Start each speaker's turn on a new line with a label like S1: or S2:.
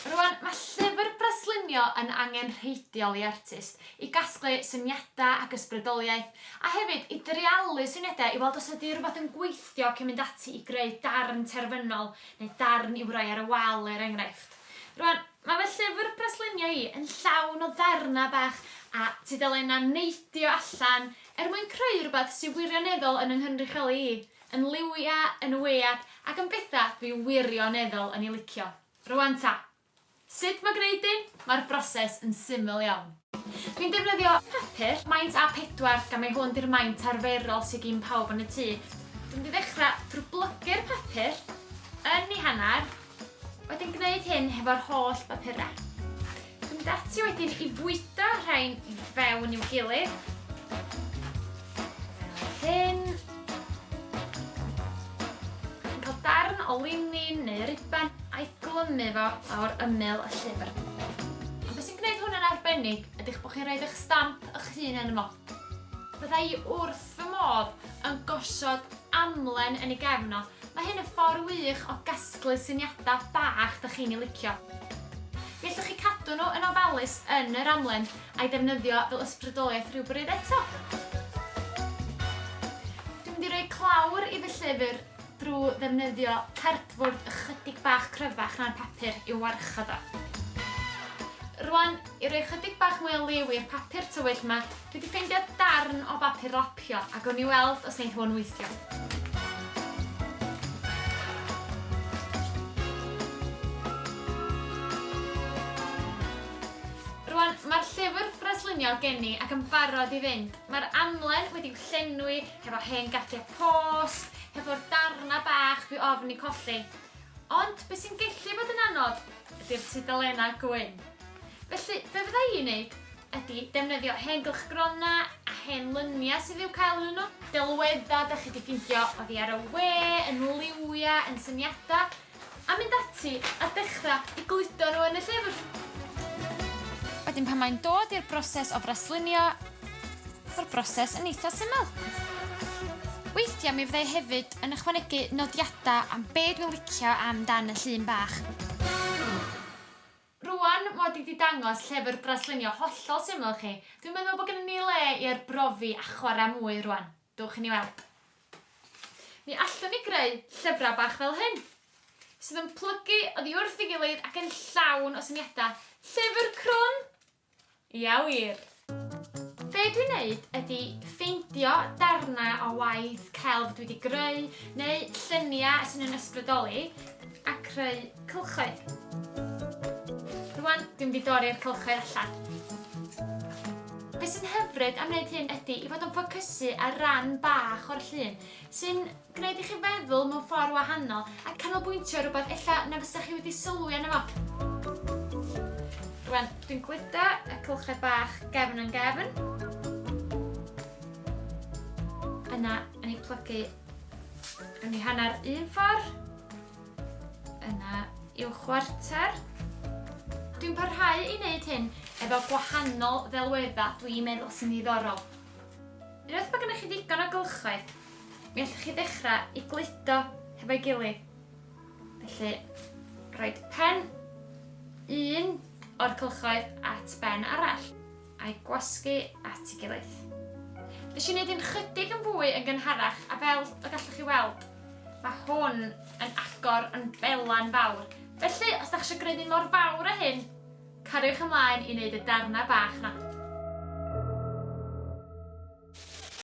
S1: Rwan, mae llyfr breslinio yn angenrheidiol i artist i gasglu syniadau ac ysbrydoliaeth, a hefyd i dreialu syniadau i weld os ydy rhywbeth yn gweithio cyn mynd ati i greu darn terfynol neu darn i'w roi ar y wal enghraifft. Rwan, mae fy llyfr breslinio i yn llawn o ddarna bach a tudalena neidio allan mwyn creu rhywbeth sy'n wirioneddol yn nghynrychiolu i, yn liwia, yn weiad ac yn bethau dwi wirioneddol yn ei licio. Rwan ta! Sut mae gwneud un? Mae'r broses yn syml iawn. Dwi'n defnyddio papur maint A4 gan mai hwn di'r maint arferol sydd gyn pawb yn y tŷ. Dwi'n mynd i ddechrau drwy blygu'r papur yn ei hanner, wedyn gwneud hyn hefo'r holl bapurau. Dwi'n mynd ati wedyn i fwydo rhain i fewn i'w gilydd. Hyn. Dwi'n cael darn o linyn neu riban a'i glymu fo lawr ymyl y llyfr. Ond beth sy'n gwneud hwn yn arbennig ydych bod chi'n rhoid eich stamp eich hun yn ymo. Bydda i wrth fy modd yn gosod amlen yn ei gefn o. Mae hyn yn ffordd wych o gasglu syniadau bach dych chi'n ei licio. Mi allwch chi cadw nhw yn ofalus yn yr amlen a'i defnyddio fel ysbrydoliaeth rhywbryd eto. Dwi'n mynd i roi clawr i fy llyfr drwy ddefnyddio cardfwrdd ychydig bach cryfach na'r papur i'w warchod o. Rwan, i roi ychydig bach mwy o liw i'r papur tywyll yma, dwi wedi ffeindio darn o bapur lapio a gawn ni weld os wneith hwn weithio. Rwan, mae'r llyfr breslinio gen i ac yn barod i fynd. Mae'r amlen wedi'w llenwi hefo hen gardiau post, hefo'r darna bach dwi ofn i colli. Ond beth sy'n gallu bod yn anodd ydy'r tudalena gwyn. Felly, be fydda i'n wneud ydy defnyddio hen gylchgrona a hen lyniau sydd i'w cael yn nhw. Delweddau dych chi wedi ffeindio oddi ar y we, yn liwia, yn syniadau, a mynd ati a dechrau i gludo nhw yn y llyfr. Wedyn pan mae'n dod i'r broses o breslinio, mae'r broses yn eitha syml. Weithiau mi fyddai hefyd yn ychwanegu nodiadau am be dwi'n licio amdan y llun bach. Rwan mod i wedi dangos llyfr breslinio hollol syml chi, dwi'n meddwl bod gennym ni le i'r brofi a chwarae mwy rwan. Dewch i ni weld. Mi allwn ni greu llyfrau bach fel hyn, sydd yn plygu oddi wrth ei gilydd ac yn llawn o syniadau. Llyfr crwn? Ia wir. Be dwi'n neud ydy ffeindio darnau o waith celf dwi wedi greu neu lluniau sy'n yn ysbrydoli a creu cylchoedd. Rwan, dwi'n mynd i dorri'r cylchoedd allan. Be sy'n hyfryd am wneud hyn ydy i fod yn ffocysu ar ran bach o'r llun sy'n gwneud i chi feddwl mewn ffordd wahanol a canolbwyntio rhywbeth ella na fysach chi wedi sylwi arno fo. Rwan, dwi'n gludo y cylchoedd bach gefn yn gefn. Yna, yn ei plygu yn ei hanner un ffordd. Yna, i'w chwarter. Dwi'n parhau i wneud hyn efo gwahanol ddelweddau dwi'n meddwl sy'n ddiddorol. Unwaith mae gennych chi ddigon o gylchoedd, mi allwch chi ddechrau i gludo hefo'i gilydd. Felly, rhoi pen un o'r cylchoedd at ben arall a'i gwasgu at ei gilydd. Nes i wneud un chydig yn fwy yn gynharach a fel y gallwch chi weld, mae hwn yn agor yn belan fawr. Felly, os da chi eisiau gwneud un mor fawr â hyn, cariwch ymlaen i wneud y darnau bach na.